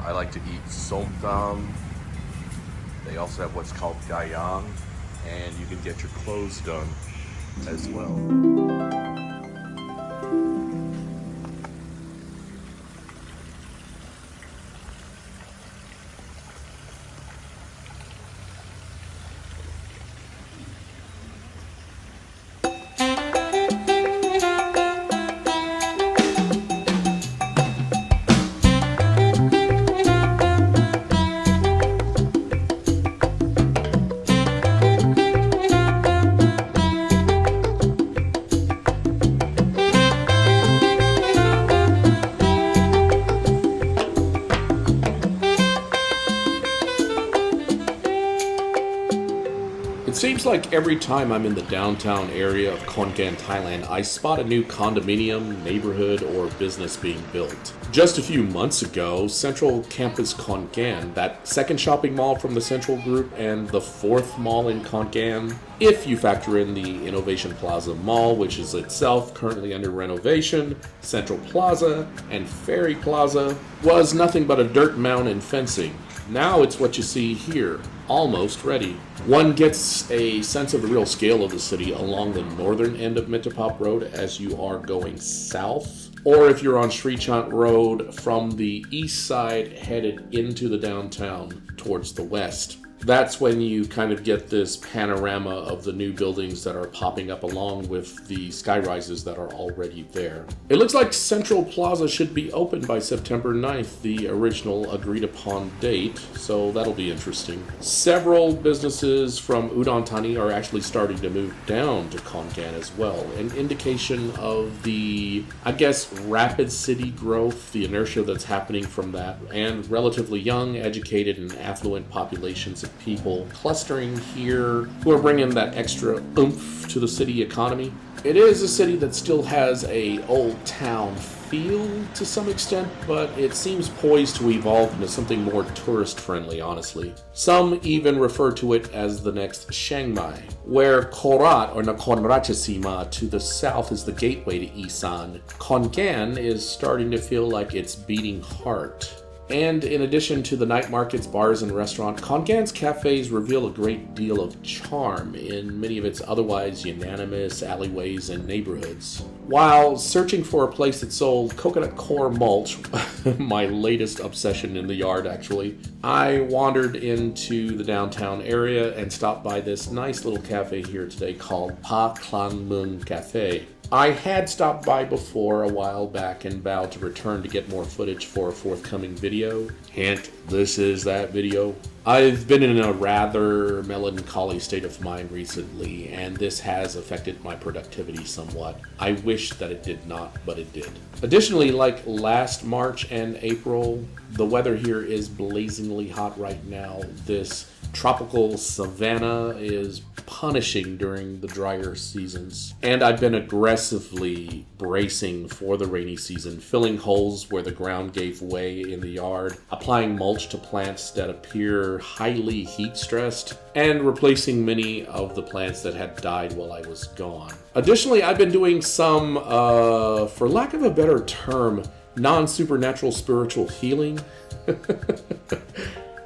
I like to eat somtam. They also have what's called gayang, and you can get your clothes done as well. It seems like every time I'm in the downtown area of Khon Kaen, Thailand, I spot a new condominium, neighborhood, or business being built. Just a few months ago, Central Campus Khon Kaen, that second shopping mall from the Central Group and the fourth mall in Khon Kaen, if you factor in the Innovation Plaza Mall, which is itself currently under renovation, Central Plaza, and Ferry Plaza, was nothing but a dirt mound and fencing. Now it's what you see here, almost ready. One gets a sense of the real scale of the city along the northern end of Mitapop Road as you are going south, or if you're on Sri Chant Road from the east side headed into the downtown towards the west. That's when you kind of get this panorama of the new buildings that are popping up along with the skyrises that are already there. It looks like Central Plaza should be open by September 9th, the original agreed upon date, so that'll be interesting. Several businesses from Udon Thani are actually starting to move down to Khon Kaen as well, an indication of the, I guess, rapid city growth, the inertia that's happening from that, and relatively young, educated, and affluent populations of people clustering here who are bringing that extra oomph to the city economy. It is a city that still has a old town feel to some extent, but it seems poised to evolve into something more tourist friendly, honestly. Some even refer to it as the next Chiang Mai, where Korat or Nakhon Ratchasima to the south is the gateway to Isan. Khon Kaen is starting to feel like its beating heart. And in addition to the night markets, bars, and restaurants, Khon Kaen's cafes reveal a great deal of charm in many of its otherwise unanimous alleyways and neighborhoods. While searching for a place that sold coconut core mulch, my latest obsession in the yard actually, I wandered into the downtown area and stopped by this nice little cafe here today called Klang Mueang Cafe. I had stopped by before a while back and vowed to return to get more footage for a forthcoming video. Hint, this is that video. I've been in a rather melancholy state of mind recently, and this has affected my productivity somewhat. I wish that it did not, but it did. Additionally, like last March and April, the weather here is blazingly hot right now. This tropical savanna is punishing during the drier seasons. And I've been aggressively bracing for the rainy season, filling holes where the ground gave way in the yard, applying mulch to plants that appear highly heat stressed, and replacing many of the plants that had died while I was gone. Additionally, I've been doing some, for lack of a better term, non-supernatural spiritual healing.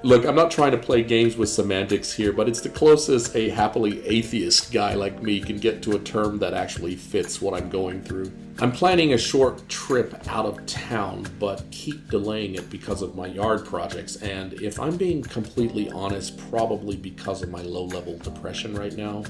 Look, I'm not trying to play games with semantics here, but it's the closest a happily atheist guy like me can get to a term that actually fits what I'm going through. I'm planning a short trip out of town, but keep delaying it because of my yard projects, and if I'm being completely honest, probably because of my low-level depression right now.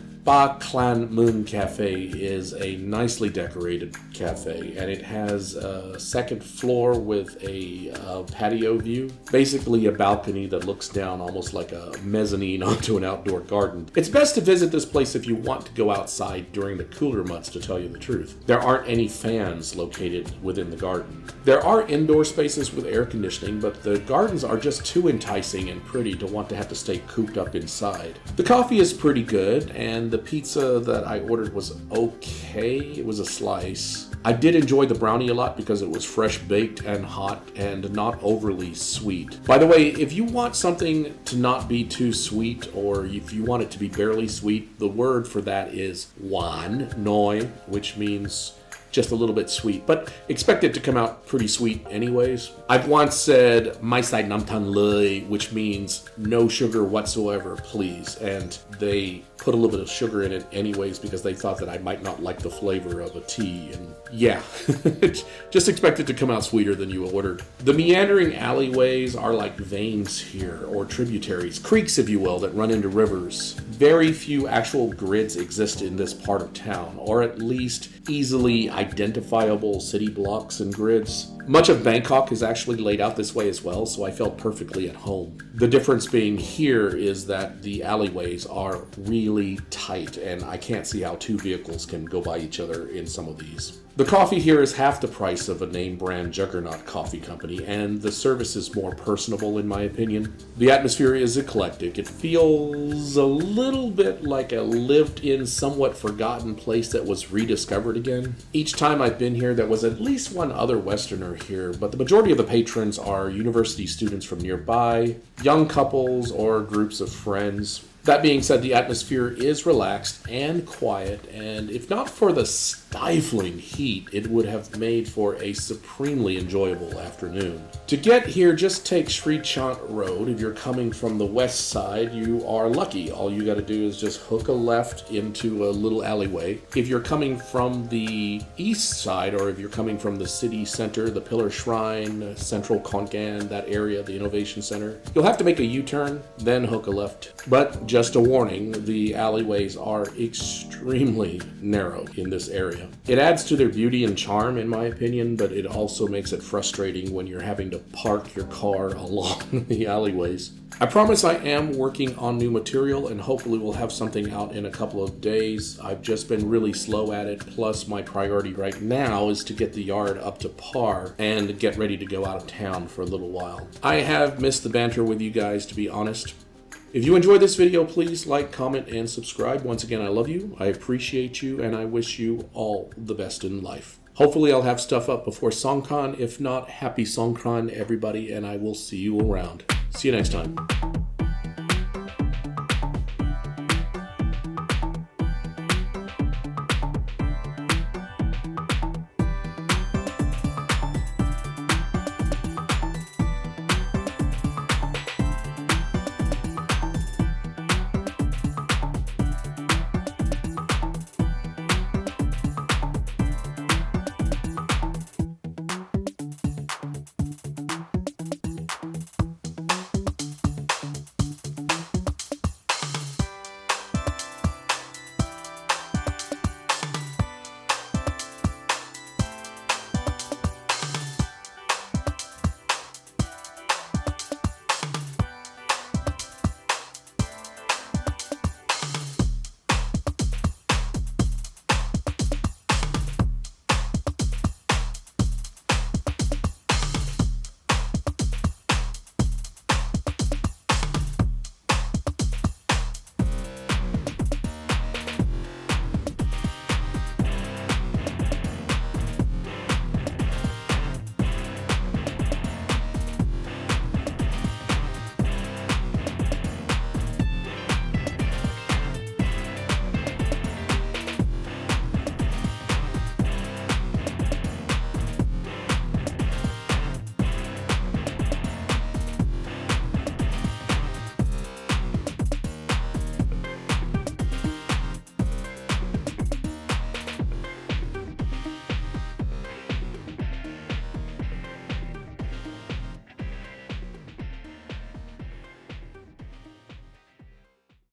Klang Mueang Cafe is a nicely decorated cafe, and it has a second floor with a patio view, basically a balcony that looks down almost like a mezzanine onto an outdoor garden. It's best to visit this place if you want to go outside during the cooler months, to tell you the truth. There aren't any fans located within the garden. There are indoor spaces with air conditioning, but the gardens are just too enticing and pretty to want to have to stay cooped up inside. The coffee is pretty good, and the pizza that I ordered was okay. It was a slice. I did enjoy the brownie a lot because it was fresh baked and hot and not overly sweet. By the way, if you want something to not be too sweet, or if you want it to be barely sweet, the word for that is wan noi, which means just a little bit sweet, but expect it to come out pretty sweet anyways. I've once said "mai sai nam tan le," which means no sugar whatsoever, please, and they put a little bit of sugar in it anyways because they thought that I might not like the flavor of a tea, and yeah, just expect it to come out sweeter than you ordered. The meandering alleyways are like veins here, or tributaries, creeks if you will, that run into rivers. Very few actual grids exist in this part of town, or at least easily identifiable city blocks and grids. Much of Bangkok is actually laid out this way as well, so I felt perfectly at home. The difference being here is that the alleyways are really tight, and I can't see how two vehicles can go by each other in some of these. The coffee here is half the price of a name brand juggernaut coffee company, and the service is more personable in my opinion. The atmosphere is eclectic. It feels a little bit like a lived-in, somewhat forgotten place that was rediscovered again. Each time I've been here, there was at least one other Westerner here, but the majority of the patrons are university students from nearby, young couples, or groups of friends. That being said, the atmosphere is relaxed and quiet, and if not for the stifling heat, it would have made for a supremely enjoyable afternoon. To get here, just take Sri Chant Road. If you're coming from the west side, you are lucky. All you gotta do is just hook a left into a little alleyway. If you're coming from the east side, or if you're coming from the city center, the Pillar Shrine, Central Khon Kaen, that area, the Innovation Center, you'll have to make a U-turn, then hook a left. But just a warning, the alleyways are extremely narrow in this area. It adds to their beauty and charm, in my opinion, but it also makes it frustrating when you're having to park your car along the alleyways. I promise I am working on new material, and hopefully we'll have something out in a couple of days. I've just been really slow at it, plus my priority right now is to get the yard up to par and get ready to go out of town for a little while. I have missed the banter with you guys, to be honest. If you enjoyed this video, please like, comment, and subscribe. Once again, I love you, I appreciate you, and I wish you all the best in life. Hopefully I'll have stuff up before Songkran. If not, happy Songkran, everybody, and I will see you around. See you next time.